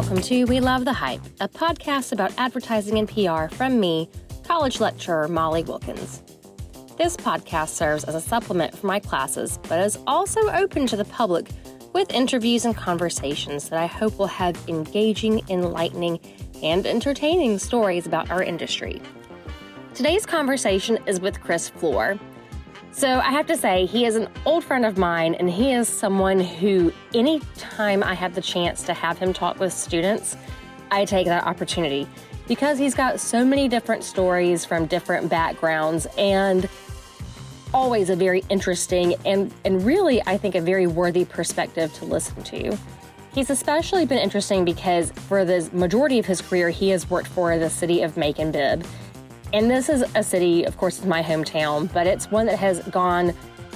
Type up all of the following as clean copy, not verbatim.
Welcome to We Love the Hype, a podcast about advertising and PR from me, college lecturer Molly Wilkins. This podcast serves as a supplement for my classes, but is also open to the public with interviews and conversations that I hope will have engaging, enlightening, and entertaining stories about our industry. Today's conversation is with Chris Floore. So I have to say, he is an old friend of mine, and he is someone who, anytime I have the chance to have him talk with students, I take that opportunity because he's got so many different stories from different backgrounds and always a very interesting and really, I think, a very worthy perspective to listen to. He's especially been interesting because for the majority of his career, he has worked for the city of Macon-Bibb. And this is a city, of course, it's my hometown, but it's one that has gone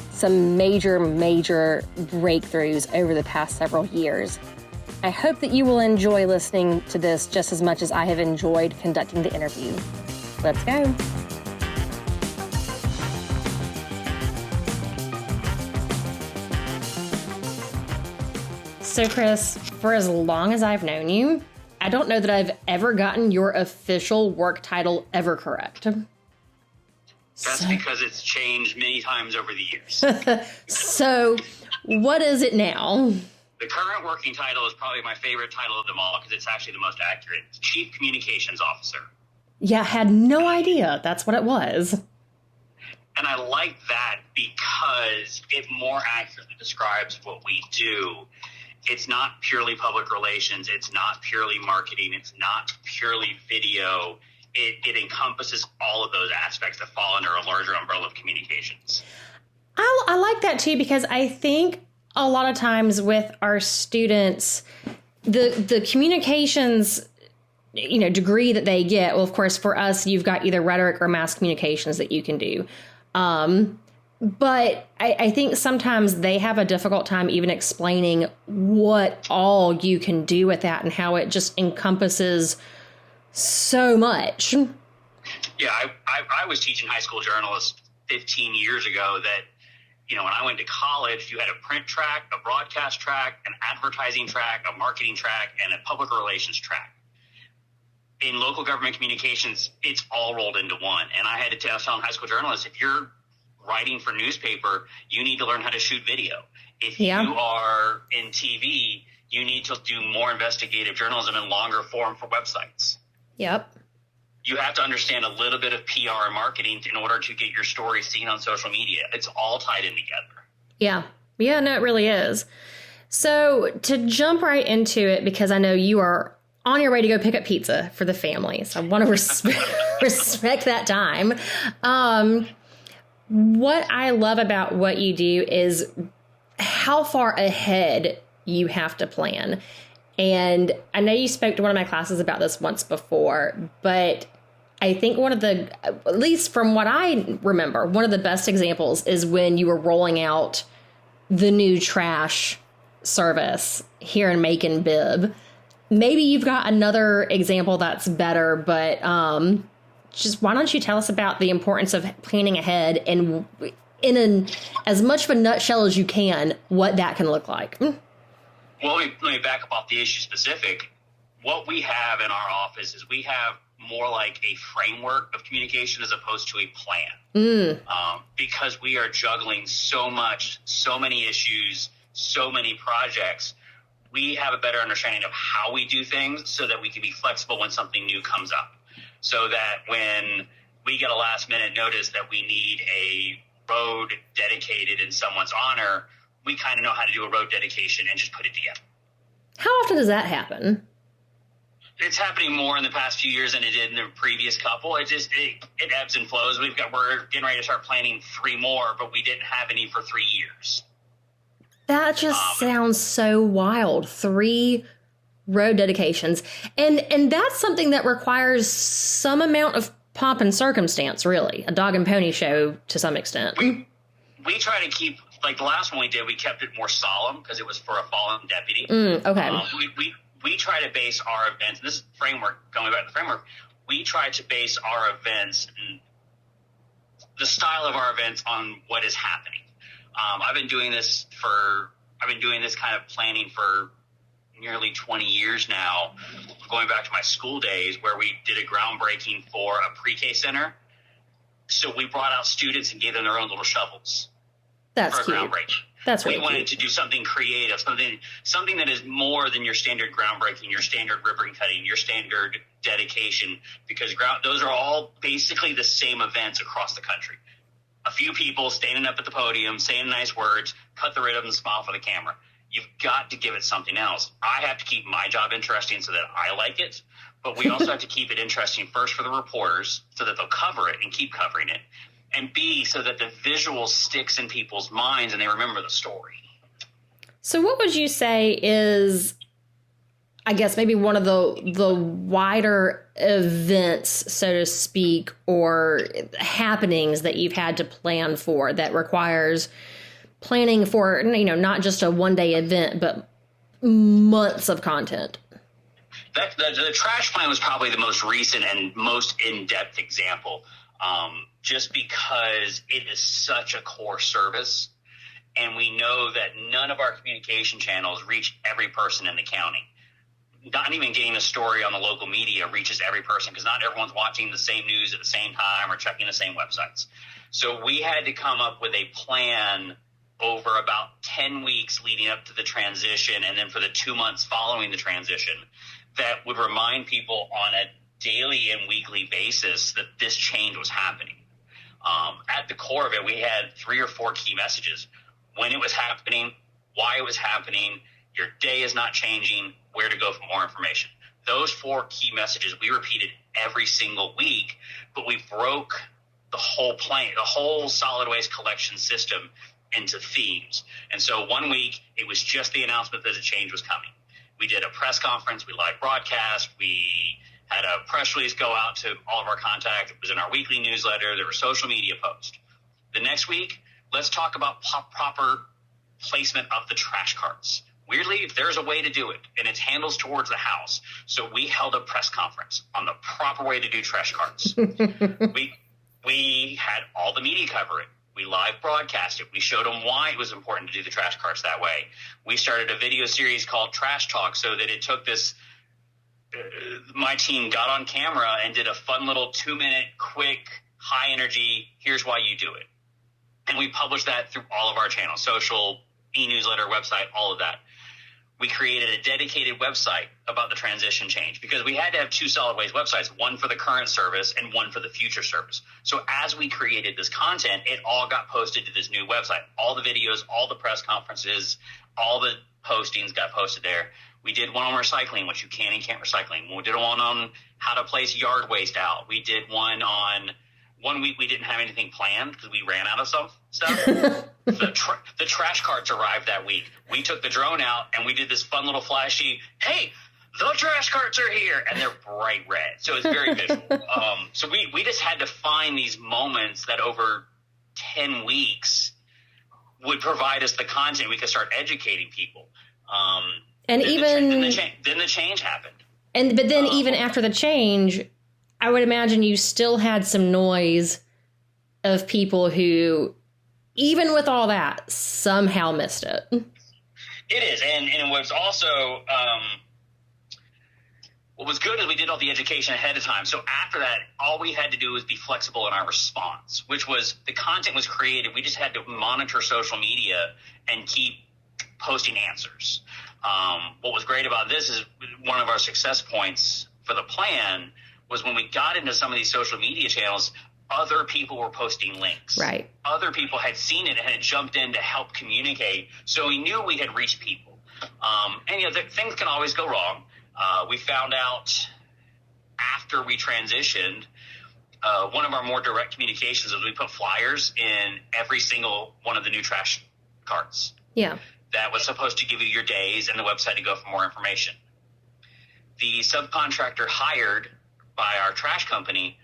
some major breakthroughs over the past several years. I hope that you will enjoy listening to this just as much as I have enjoyed conducting the interview. Let's go. So, Chris, for as long as I've known you, I don't know that I've ever gotten your official work title ever correct. That's because it's changed many times over the years. So, what is it now? The current working title is probably my favorite title of them all because it's actually the most accurate. It's Chief Communications Officer. Yeah, I had no idea that's what it was. And I like that because it more accurately describes what we do. It's not purely public relations. It's not purely marketing. It's not purely video. It encompasses all of those aspects that fall under a larger umbrella of communications. I like that too, because I think a lot of times with our students, the communications, degree that they get, well, of course, for us, you've got either rhetoric or mass communications that you can do. But I think sometimes they have a difficult time even explaining what all you can do with that and how it just encompasses so much. Yeah, I was teaching high school journalists 15 years ago that, when I went to college, you had a print track, a broadcast track, an advertising track, a marketing track, and a public relations track. In local government communications, it's all rolled into one. And I had to tell high school journalists, if you're writing for newspaper, you need to learn how to shoot video. If you are in TV, you need to do more investigative journalism in longer form for websites. Yep. You have to understand a little bit of PR and marketing in order to get your story seen on social media. It's all tied in together. Yeah. Yeah, no, it really is. So to jump right into it, because I know you are on your way to go pick up pizza for the family, so I want to respect that time. What I love about what you do is how far ahead you have to plan. And I know you spoke to one of my classes about this once before, but I think one of the, at least from what I remember, one of the best examples is when you were rolling out the new trash service here in Macon-Bibb. Maybe you've got another example that's better, but just why don't you tell us about the importance of planning ahead and in as much of a nutshell as you can, what that can look like. Well, let me back up off the issue specific. What we have in our office is we have more like a framework of communication as opposed to a plan. Because we are juggling so much, so many issues, so many projects, we have a better understanding of how we do things so that we can be flexible when something new comes up. So that when we get a last minute notice that we need a road dedicated in someone's honor, we kind of know how to do a road dedication and just put it together. How often does that happen? It's happening more in the past few years than it did in the previous couple. It ebbs and flows. We're getting ready to start planning 3 more, but we didn't have any for 3 years. That just sounds so wild. 3 road dedications. And that's something that requires some amount of pomp and circumstance, really. A dog and pony show to some extent. We try to keep, like the last one we did, we kept it more solemn because it was for a fallen deputy. Okay. We try to base our events, and this is framework, going back to the framework, we try to base our events and the style of our events on what is happening. I've been doing this kind of planning for nearly 20 years now, going back to my school days, where we did a groundbreaking for a pre-K center. So we brought out students and gave them their own little shovels. That's for a cute. groundbreaking. That's really We wanted cute. to do something creative, something that is more than your standard groundbreaking, your standard ribbon cutting, your standard dedication, because those are all basically the same events across the country. A few people standing up at the podium, saying nice words, cut the ribbon, and smile for the camera. You've got to give it something else. I have to keep my job interesting so that I like it, but we also have to keep it interesting first for the reporters so that they'll cover it and keep covering it, and B, so that the visual sticks in people's minds and they remember the story. So what would you say is, I guess, maybe one of the wider events, so to speak, or happenings that you've had to plan for that requires planning for, not just a one-day event, but months of content? The trash plan was probably the most recent and most in-depth example, just because it is such a core service, and we know that none of our communication channels reach every person in the county. Not even getting a story on the local media reaches every person, because not everyone's watching the same news at the same time or checking the same websites. So we had to come up with a plan over about 10 weeks leading up to the transition, and then for the 2 months following the transition, that would remind people on a daily and weekly basis that this change was happening. At the core of it, we had 3 or 4 key messages: when it was happening, why it was happening, your day is not changing, where to go for more information. Those 4 key messages we repeated every single week, but we broke the whole plan, the whole solid waste collection system, into themes. And so one week it was just the announcement that a change was coming. We did a press conference, we live broadcast, we had a press release go out to all of our contacts. It was in our weekly newsletter. There were social media posts. The next week, let's talk about proper placement of the trash carts. Weirdly, there's a way to do it, and it's handles towards the house. So we held a press conference on the proper way to do trash carts. We had all the media cover it. We live broadcast it. We showed them why it was important to do the trash carts that way. We started a video series called Trash Talk, so that it took this my team got on camera and did a fun little 2-minute, quick, high energy, here's why you do it. And we published that through all of our channels, social, e-newsletter, website, all of that. We created a dedicated website about the transition change, because we had to have 2 solid waste websites, one for the current service and one for the future service. So as we created this content, it all got posted to this new website. All the videos, all the press conferences, all the postings got posted there. We did one on recycling, which you can and can't recycling. We did one on how to place yard waste out. We did one week we didn't have anything planned because we ran out of some stuff. The trash carts arrived that week. We took the drone out and we did this fun little flashy, hey, the trash carts are here, and they're bright red. So it's very visual. So we just had to find these moments that over 10 weeks would provide us the content. We could start educating people. And then the change happened. But then even after the change, I would imagine you still had some noise of people who, even with all that, somehow missed it. It is. And it was also, what was good is we did all the education ahead of time. So after that, all we had to do was be flexible in our response, which was the content was created. We just had to monitor social media and keep posting answers. What was great about this is one of our success points for the plan was when we got into some of these social media channels, other people were posting links. Right. Other people had seen it and had jumped in to help communicate. So we knew we had reached people. And things can always go wrong. We found out after we transitioned, one of our more direct communications was we put flyers in every single one of the new trash carts. Yeah. That was supposed to give you your days and the website to go for more information. The subcontractor hired by our trash company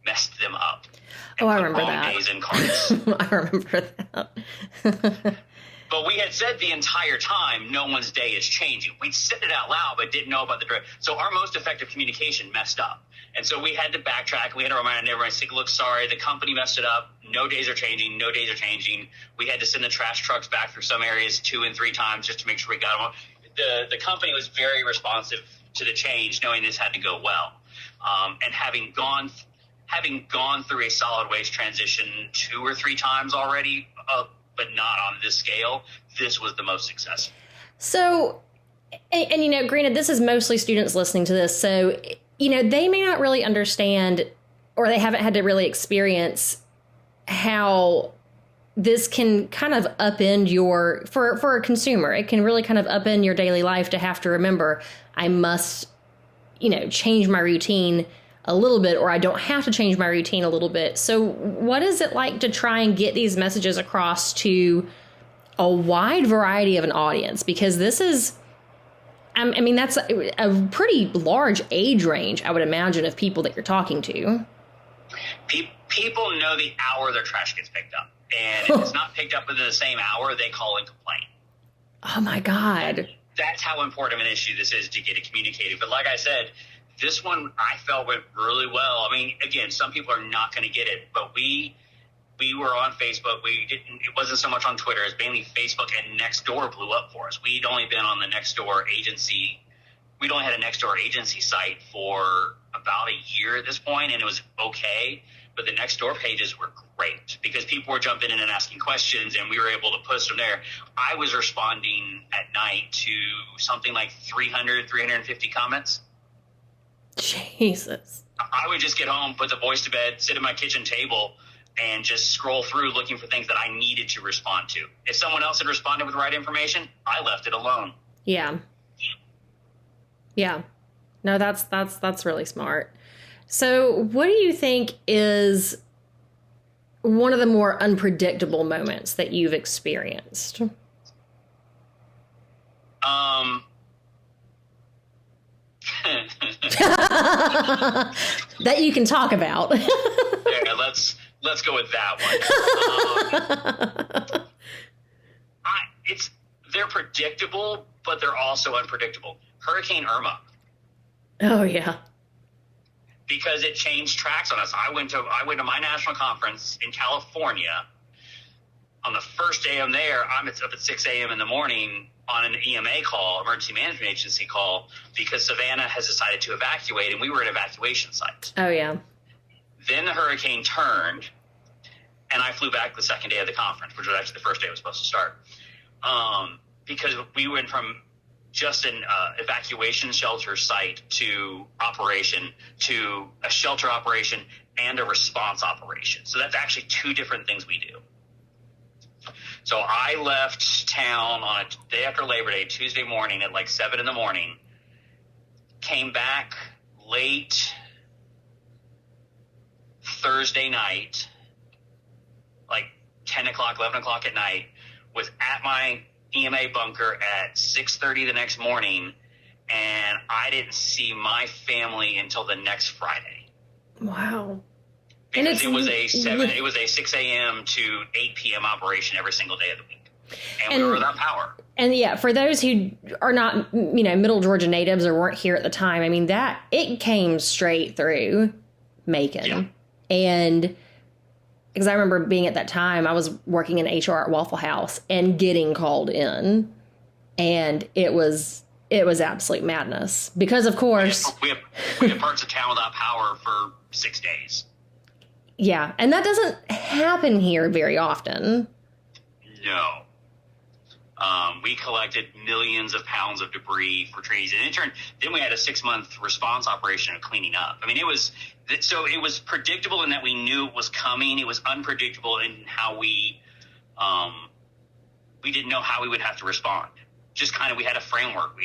messed them up. Oh, I remember that. Days in carts. I remember that. But we had said the entire time, no one's day is changing. We'd said it out loud, but didn't know about the direct. So our most effective communication messed up. And so we had to backtrack. We had to remind everyone, say, look, sorry, the company messed it up. No days are changing. No days are changing. We had to send the trash trucks back through some areas 2 and 3 times just to make sure we got them. the company was very responsive to the change, knowing this had to go well. And having gone through a solid waste transition 2 or 3 times already, but not on this scale, this was the most successful. So, and granted, this is mostly students listening to this, so, they may not really understand, or they haven't had to really experience how this can kind of upend for a consumer, it can really kind of upend your daily life to have to remember, I must, change my routine a little bit, or I don't have to change my routine a little bit. So what is it like to try and get these messages across to a wide variety of an audience? Because this is, that's a pretty large age range, I would imagine, of people that you're talking to. People know the hour their trash gets picked up. And if it's not picked up within the same hour, they call and complain. Oh, my God. That's how important of an issue this is to get it communicated. But like I said, this one I felt went really well. I mean, again, some people are not going to get it, but we were on Facebook. It wasn't so much on Twitter. It's mainly Facebook, and Nextdoor blew up for us. We'd only been on the Nextdoor agency. We'd only had a Nextdoor agency site for about a year at this point, and it was okay. But the Nextdoor pages were great because people were jumping in and asking questions, and we were able to post them there. I was responding at night to something like 300, 350 comments. Jesus. I would just get home, put the boys to bed, sit at my kitchen table, and just scroll through looking for things that I needed to respond to. If someone else had responded with the right information, I left it alone. Yeah. Yeah. No, that's really smart. So what do you think is one of the more unpredictable moments that you've experienced? That you can talk about. Yeah, let's go with that one. They're predictable, but they're also unpredictable. Hurricane Irma. Oh yeah. Because it changed tracks on us. I went to my national conference in California. On the first day I'm there, I'm up at 6 a.m. in the morning on an EMA call, emergency management agency call, because Savannah has decided to evacuate, and we were at an evacuation site. Oh, yeah. Then the hurricane turned, and I flew back the second day of the conference, which was actually the first day it was supposed to start, because we went from just an evacuation shelter site to operation to a shelter operation and a response operation. So that's actually 2 different things we do. So I left town on a day after Labor Day, Tuesday morning at like 7 in the morning, came back late Thursday night, like 10 o'clock, 11 o'clock at night, was at my EMA bunker at 6:30 the next morning, and I didn't see my family until the next Friday. Wow. Because it was a 6 a.m. to 8 p.m. operation every single day of the week. And we were without power. And yeah, for those who are not, Middle Georgia natives or weren't here at the time, I mean, it came straight through Macon. Yeah. And because I remember being at that time, I was working in HR at Waffle House and getting called in, and it was absolute madness because, of course, we had parts of town without power for 6 days. Yeah, and that doesn't happen here very often. No. We collected millions of pounds of debris for trees, and in turn, then we had a 6-month response operation of cleaning up. I mean, it was predictable in that we knew it was coming. It was unpredictable in how we didn't know how we would have to respond. Just kind of, we had a framework.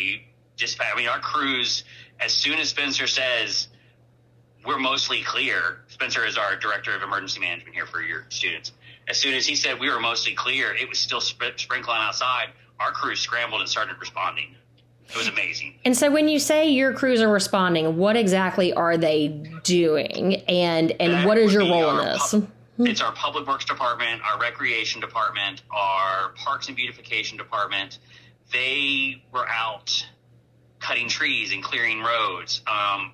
Our crews, as soon as Spencer says, we're mostly clear. Spencer is our director of emergency management here for your students. As soon as he said we were mostly clear, it was still sprinkling outside. Our crew scrambled and started responding. It was amazing. And so when you say your crews are responding, what exactly are they doing? And what is your role in this? It's our public works department, our recreation department, our parks and beautification department. They were out cutting trees and clearing roads.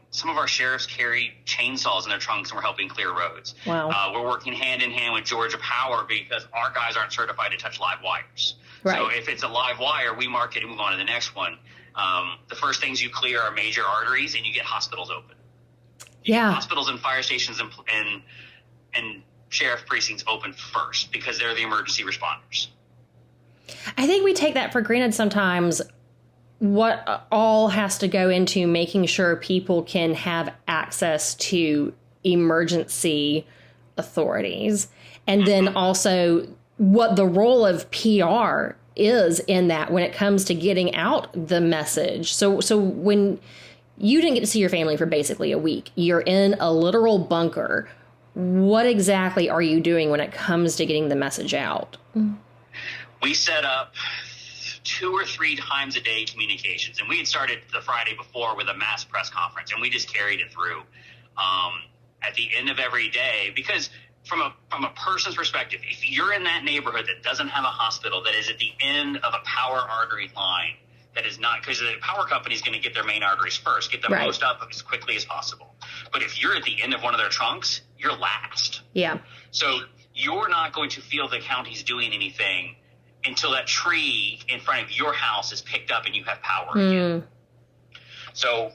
Some of our sheriffs carry chainsaws in their trunks and we're helping clear roads. Wow. We're working hand in hand with Georgia Power because our guys aren't certified to touch live wires. Right. So if it's a live wire, we mark it and move on to the next one. The first things you clear are major arteries and you get hospitals open. Yeah. Hospitals and fire stations and sheriff precincts open first because they're the emergency responders. I think we take that for granted sometimes, what all has to go into making sure people can have access to emergency authorities. And then also what the role of PR is in that when it comes to getting out the message. So when you didn't get to see your family for basically a week, you're in a literal bunker. What exactly are you doing when it comes to getting the message out? We set up 2 or 3 times a day communications, and we had started the Friday before with a mass press conference, and we just carried it through at the end of every day. Because from a person's perspective, if you're in that neighborhood that doesn't have a hospital, that is at the end of a power artery line, that is not, because the power company is going to get their main arteries first, get them Right. most up as quickly as possible. But if you're at the end of one of their trunks, you're last. Yeah. So you're not going to feel the county's doing anything until that tree in front of your house is picked up and you have power again. So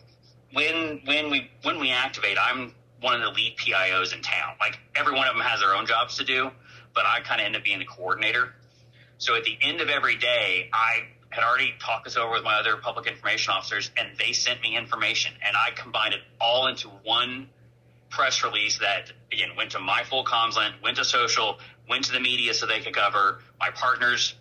when we activate, I'm one of the lead PIOs in town. Like, every one of them has their own jobs to do, but I kind of end up being the coordinator. So at the end of every day, I had already talked this over with my other public information officers, and they sent me information, and I combined it all into one press release that, again, went to my full comms line, went to social, went to the media so they could cover. My partners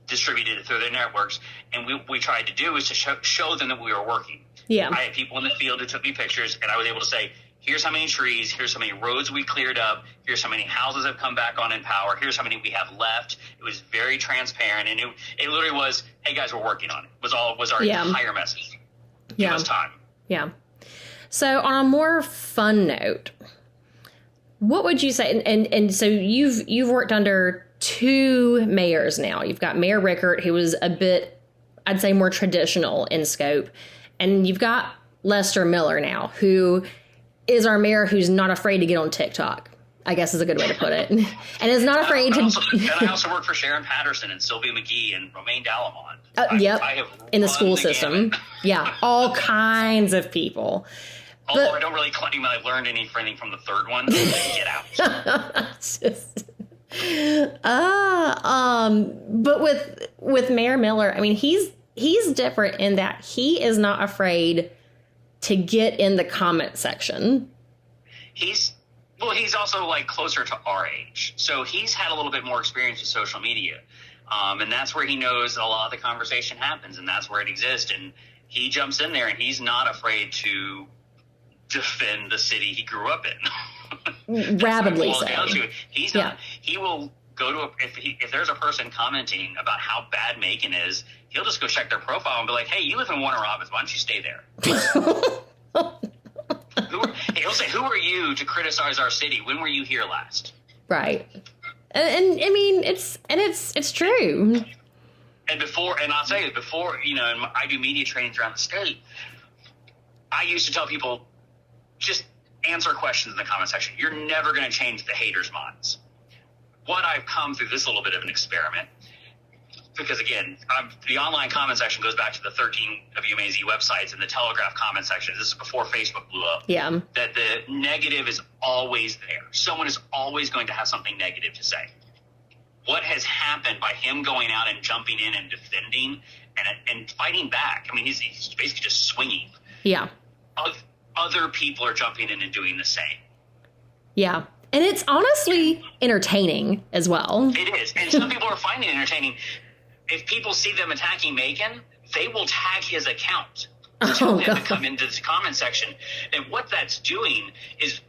distributed it through their networks, and we tried to do is to show them that we were working. Yeah. I had people in the field who took me pictures, and I was able to say, here's how many trees, here's how many roads we cleared up, here's how many houses have come back on in power, here's how many we have left. It was very transparent, and it literally was, hey guys, we're working on it. Was our entire message. Give us time. Yeah. So on a more fun note, what would you say? And so you've worked under 2 mayors now. You've got Mayor Rickert, who was a bit, I'd say, more traditional in scope, and you've got Lester Miller now, who is our mayor who's not afraid to get on TikTok, I guess is a good way to put it, and is not afraid to. I also work for Sharon Patterson and Sylvia McGee and Romaine Dalamont. Yep, I have in the school system. Yeah, all kinds of people. Although I don't really claim that I've learned anything from the third one. Get out. But with Mayor Miller, I mean, he's different in that he is not afraid to get in the comment section. He's also like closer to our age, so he's had a little bit more experience with social media, and that's where he knows a lot of the conversation happens, and that's where it exists. And he jumps in there, and he's not afraid to defend the city he grew up in. Rabidly so. He's not. He will go to if there's a person commenting about how bad Macon is, he'll just go check their profile and be like, "Hey, you live in Warner Robins. Why don't you stay there?" He'll say, "Who are you to criticize our city? When were you here last?" Right. And I mean, it's true. And I'll tell you, before, I do media trainings around the state. I used to tell people, just answer questions in the comment section. You're never going to change the haters' minds. What I've come through this little bit of an experiment, because again, the online comment section goes back to the 13 WMAZ websites and the Telegraph comment section. This is before Facebook blew up. Yeah. That the negative is always there. Someone is always going to have something negative to say. What has happened by him going out and jumping in and defending and fighting back? I mean, he's basically just swinging. Yeah. Other people are jumping in and doing the same. Yeah. And it's honestly entertaining as well. It is. And some people are finding it entertaining. If people see them attacking Macon, they will tag his account to tell him to come into the comment section. And what that's doing is,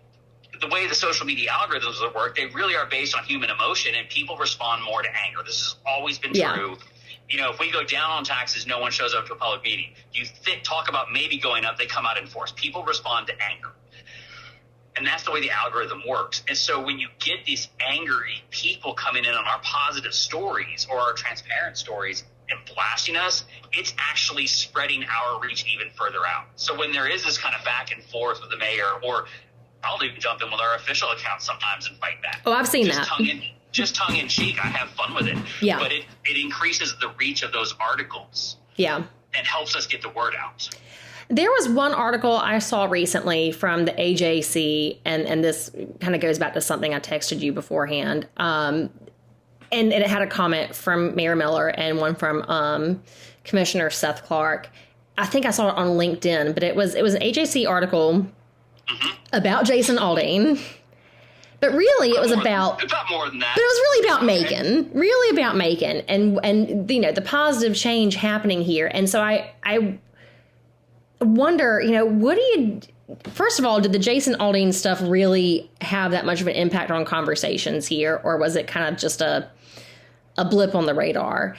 the way the social media algorithms work, they really are based on human emotion, and people respond more to anger. This has always been true. If we go down on taxes, no one shows up to a public meeting. You talk about maybe going up, they come out in force. People respond to anger. And that's the way the algorithm works. And so when you get these angry people coming in on our positive stories or our transparent stories, and blasting us, it's actually spreading our reach even further out. So when there is this kind of back and forth with the mayor, or I'll even jump in with our official account sometimes and fight back. Oh, I've seen just that. Just tongue in cheek. I have fun with it. Yeah. But it increases the reach of those articles. Yeah. And helps us get the word out. There was one article I saw recently from the AJC, and this kind of goes back to something I texted you beforehand. And it had a comment from Mayor Miller and one from Commissioner Seth Clark. I think I saw it on LinkedIn, but it was an AJC article about Jason Aldean. But really, it was about more than that. But it was really about Macon, and you know, the positive change happening here. And so I wonder, you know, what do you? First of all, did the Jason Aldean stuff really have that much of an impact on conversations here, or was it kind of just a blip on the radar?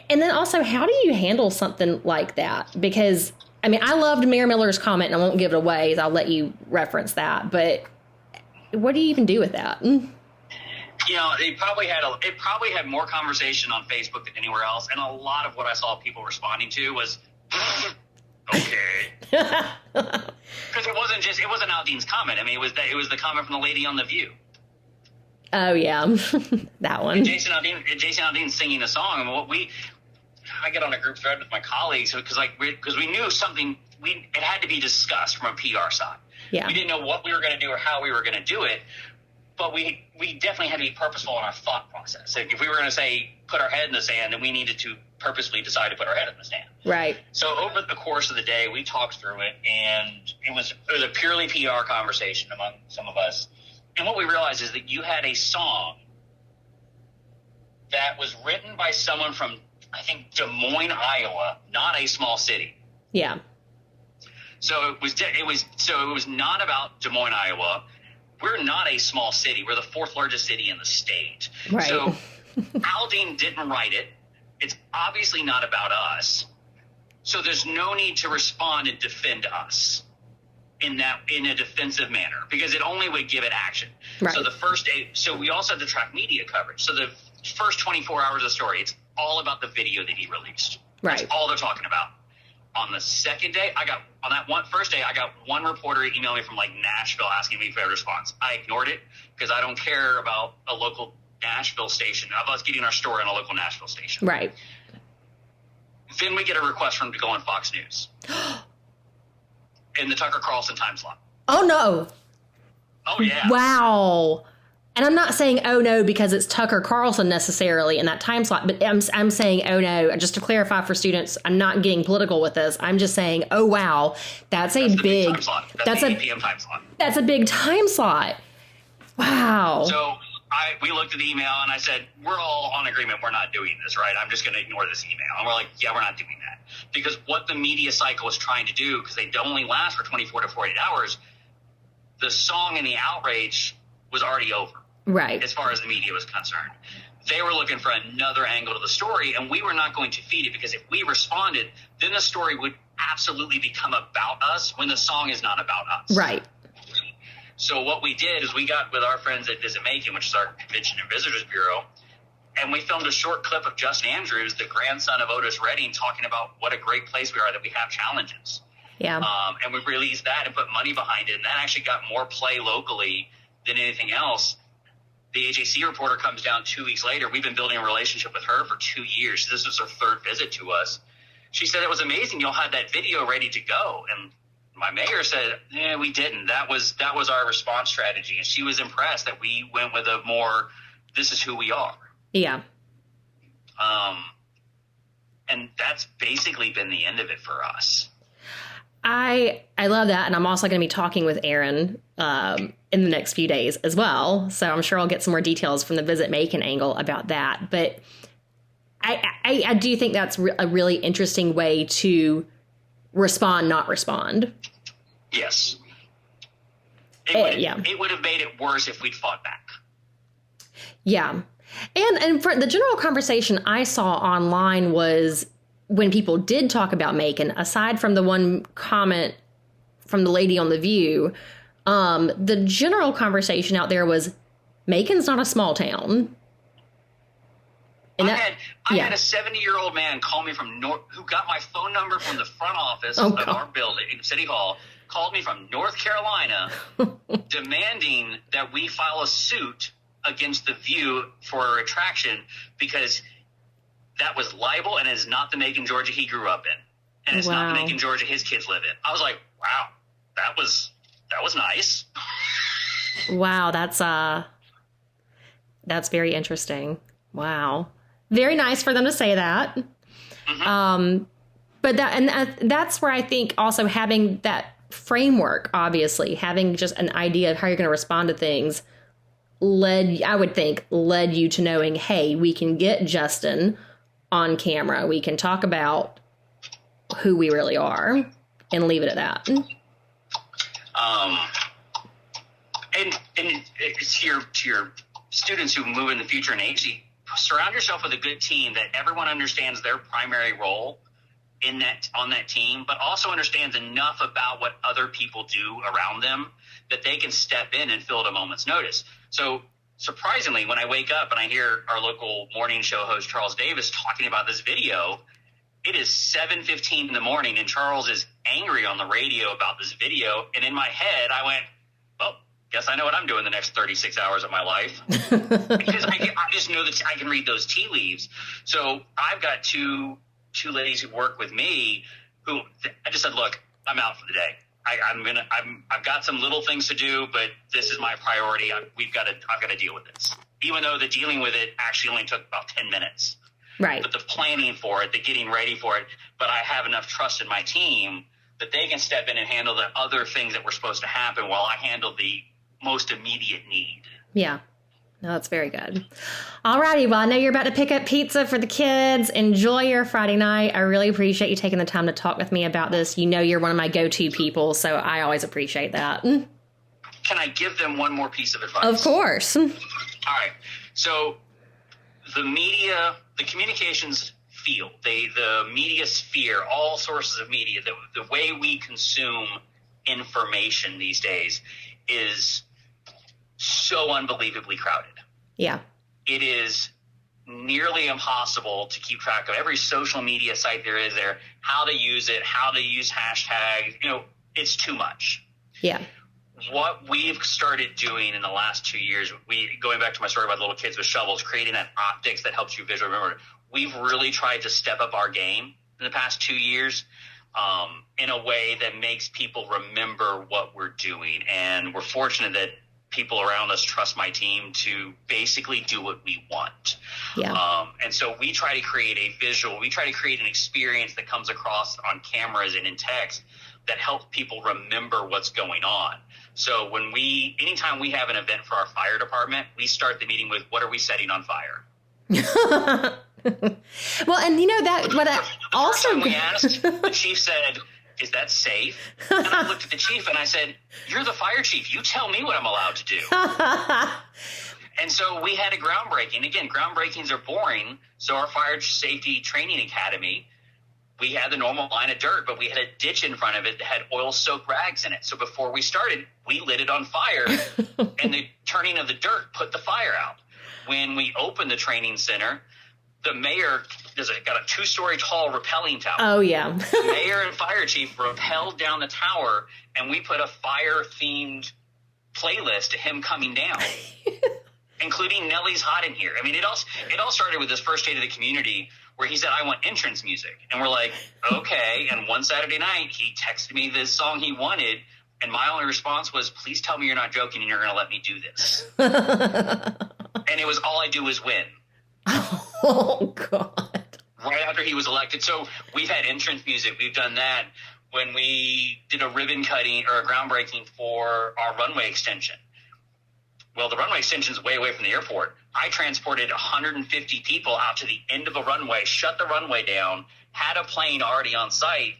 And then also, how do you handle something like that? Because I mean, I loved Mayor Miller's comment, and I won't give it away. I'll let you reference that, but. What do you even do with that? You know, it probably had more conversation on Facebook than anywhere else, and a lot of what I saw people responding to was, okay, because it wasn't Aldean's comment. I mean, it was the comment from the lady on The View. Oh yeah, that one. And Jason Aldean singing a song. And I get on a group thread with my colleagues because we knew something. It had to be discussed from a PR side. Yeah. We didn't know what we were going to do or how we were going to do it, but we definitely had to be purposeful in our thought process. If we were going to say put our head in the sand, then we needed to purposely decide to put our head in the sand. Right. So over the course of the day, we talked through it, and it was a purely PR conversation among some of us. And what we realized is that you had a song that was written by someone from, I think, Des Moines, Iowa, not a small city. Yeah. So it was not about Des Moines, Iowa. We're not a small city. We're the fourth largest city in the state. Right. So Aldean didn't write it. It's obviously not about us. So there's no need to respond and defend us in a defensive manner, because it only would give it action. Right. So the first day, so we also had to track media coverage. So the first 24 hours of the story, it's all about the video that he released. Right. That's all they're talking about. On the second day, I got one reporter email me from like Nashville asking me for a response. I ignored it because I don't care about a local Nashville station, of us getting our story on a local Nashville station. Right. Then we get a request from him to go on Fox News in the Tucker Carlson time slot. Oh no. Oh yeah. Wow. And I'm not saying, oh no, because it's Tucker Carlson necessarily in that time slot, but I'm saying, oh no, just to clarify for students, I'm not getting political with this. I'm just saying, oh wow, that's a big time slot. That's a 8 p.m. time slot. That's a big time slot. Wow. So we looked at the email and I said, we're all on agreement. We're not doing this, right? I'm just going to ignore this email. And we're like, yeah, we're not doing that. Because what the media cycle was trying to do, because they only last for 24 to 48 hours, the song and the outrage was already over. Right. As far as the media was concerned. They were looking for another angle to the story, and we were not going to feed it, because if we responded, then the story would absolutely become about us when the song is not about us. Right. So what we did is we got with our friends at Visit Macon, which is our Convention and Visitors Bureau, and we filmed a short clip of Justin Andrews, the grandson of Otis Redding, talking about what a great place we are, that we have challenges. Yeah. And we released that and put money behind it, and that actually got more play locally than anything else. The AJC reporter comes down 2 weeks later. We've been building a relationship with her for 2 years. This was her third visit to us. She said, it was amazing. Y'all had that video ready to go. And my mayor said, we didn't. That was our response strategy. And she was impressed that we went with a more, this is who we are. Yeah. And that's basically been the end of it for us. I love that. And I'm also going to be talking with Aaron in the next few days as well. So I'm sure I'll get some more details from the Visit Macon angle about that. But I do think that's a really interesting way to respond, not respond. Yes. Yeah. It would have made it worse if we'd fought back. Yeah. And for the general conversation I saw online was when people did talk about Macon, aside from the one comment from the lady on The View, the general conversation out there was Macon's not a small town. I had a 70-year-old man call me from who got my phone number from the front office of our building in City Hall, called me from North Carolina, demanding that we file a suit against the View for a retraction because that was libel and is not the Macon, Georgia he grew up in. And it's not the Macon, Georgia his kids live in. I was like, wow, that was nice. Wow, that's very interesting. Wow. Very nice for them to say that. Mm-hmm. But that's where I think also having that framework, obviously, having just an idea of how you're going to respond to things led you to knowing, hey, we can get Justin on camera. We can talk about who we really are and leave it at that. And to your students who move in the future in AG, surround yourself with a good team that everyone understands their primary role on that team, but also understands enough about what other people do around them that they can step in and fill at a moment's notice. So surprisingly, when I wake up and I hear our local morning show host Charles Davis talking about this video, it is 7:15 in the morning and Charles is angry on the radio about this video. And in my head, I went, well, guess I know what I'm doing the next 36 hours of my life. Because I just know that I can read those tea leaves. So I've got two ladies who work with me who I just said, look, I'm out for the day. I've got some little things to do, but this is my priority. I've got to deal with this. Even though the dealing with it actually only took about 10 minutes. Right. But the planning for it, the getting ready for it, but I have enough trust in my team that they can step in and handle the other things that were supposed to happen while I handle the most immediate need. Yeah. No, that's very good. All righty. Well, I know you're about to pick up pizza for the kids. Enjoy your Friday night. I really appreciate you taking the time to talk with me about this. You know, you're one of my go-to people, so I always appreciate that. Can I give them one more piece of advice? Of course. All right. So the media, the communications field, the media sphere, all sources of media, the way we consume information these days is so unbelievably crowded. Yeah. It is nearly impossible to keep track of every social media site there is there, how to use it, how to use hashtags. It's too much. Yeah. What we've started doing in the last 2 years, going back to my story about little kids with shovels, creating that optics that helps you visually remember, we've really tried to step up our game in the past 2 years in a way that makes people remember what we're doing. And we're fortunate that people around us trust my team to basically do what we want. Yeah. And so we try to create a visual, we try to create an experience that comes across on cameras and in text that helps people remember what's going on. So anytime we have an event for our fire department, we start the meeting with, what are we setting on fire? Well, and what I also... First time we asked, the chief said, is that safe? And I looked at the chief and I said, you're the fire chief. You tell me what I'm allowed to do. And so we had a groundbreaking. Again, groundbreakings are boring. So our fire safety training academy, we had the normal line of dirt, but we had a ditch in front of it that had oil-soaked rags in it. So before we started, we lit it on fire, and the turning of the dirt put the fire out. When we opened the training center, the mayor got a 2-story tall rappelling tower. Oh, yeah. The mayor and fire chief rappelled down the tower, and we put a fire-themed playlist to him coming down, including Nelly's Hot in Here. I mean, it all started with this first State of the Community where he said, I want entrance music. And we're like, okay. And one Saturday night, he texted me this song he wanted, and my only response was, please tell me you're not joking and you're going to let me do this. And it was all I do is win. Oh, God. Right after he was elected. So we've had entrance music. We've done that when we did a ribbon cutting or a groundbreaking for our runway extension. Well, the runway extension is way away from the airport. I transported 150 people out to the end of a runway, shut the runway down, had a plane already on site,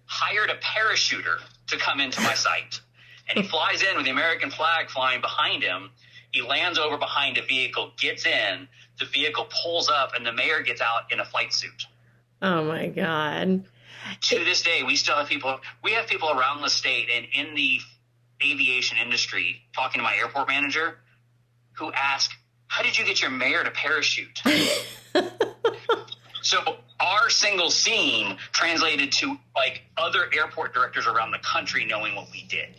hired a parachuter to come into my site. And he flies in with the American flag flying behind him. He lands over behind a vehicle, gets in, the vehicle pulls up, and the mayor gets out in a flight suit. Oh, my God. To this day, we still have people. We have people around the state and in the aviation industry talking to my airport manager who ask, how did you get your mayor to parachute? So our single scene translated to like other airport directors around the country knowing what we did.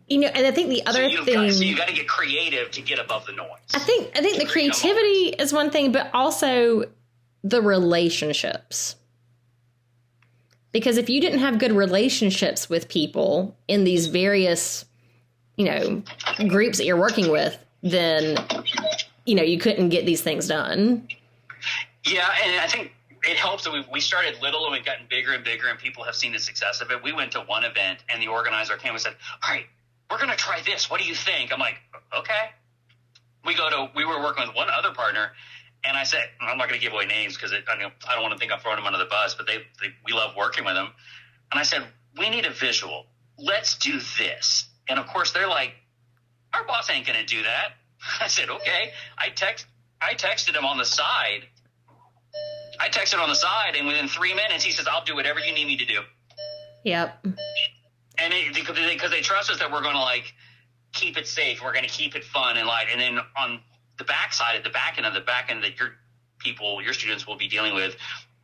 You know, and I think the other thing... So you got to get creative to get above the noise. I think the creativity is one thing, but also the relationships. Because if you didn't have good relationships with people in these various, you know, groups that you're working with, then, you know, you couldn't get these things done. Yeah, and I think it helps that we started little and we've gotten bigger and bigger, and people have seen the success of it. We went to one event and the organizer came and said, all right, we're going to try this. What do you think? I'm like, okay. We were working with one other partner, and I said, I'm not going to give away names because I don't want to think I'm throwing them under the bus, but we love working with them. And I said, we need a visual. Let's do this. And of course they're like, our boss ain't going to do that. I said, okay. I texted him on the side. And within 3 minutes, he says, I'll do whatever you need me to do. Yep. And because they trust us that we're going to like keep it safe, we're going to keep it fun and light. And then on the back end that your students will be dealing with,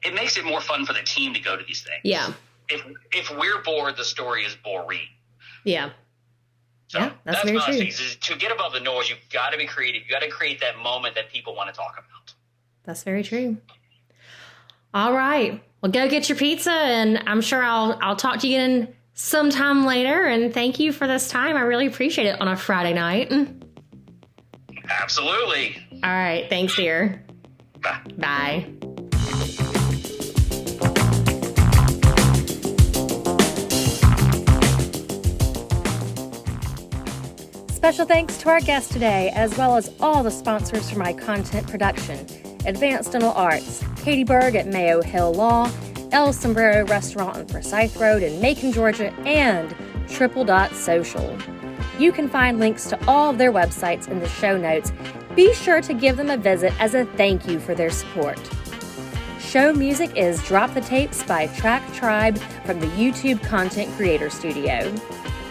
it makes it more fun for the team to go to these things. Yeah. If we're bored, the story is boring. Yeah. So yeah, that's very true. Is to get above the noise, you've got to be creative. You got to create that moment that people want to talk about. That's very true. All right. Well, go get your pizza, and I'm sure I'll talk to you again sometime later. And thank you for this time. I really appreciate it on a Friday night. Absolutely. All right. Thanks, dear. Bye. Bye. Special thanks to our guest today, as well as all the sponsors for my content production. Advanced Dental Arts, Katie Berg at Mayo Hill Law, El Sombrero Restaurant on Forsyth Road in Macon, Georgia, and Triple Dot Social. You can find links to all of their websites in the show notes. Be sure to give them a visit as a thank you for their support. Show music is Drop the Tapes by Track Tribe from the YouTube Content Creator Studio.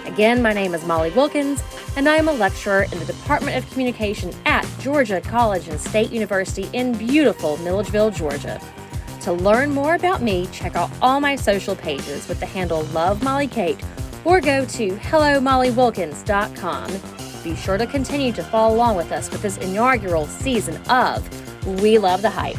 Again, my name is Molly Wilkins, and I am a lecturer in the Department of Communication at Georgia College and State University in beautiful Milledgeville, Georgia. To learn more about me, check out all my social pages with the handle LoveMollyKate, or go to HelloMollyWilkins.com. Be sure to continue to follow along with us with this inaugural season of We Love the Hype.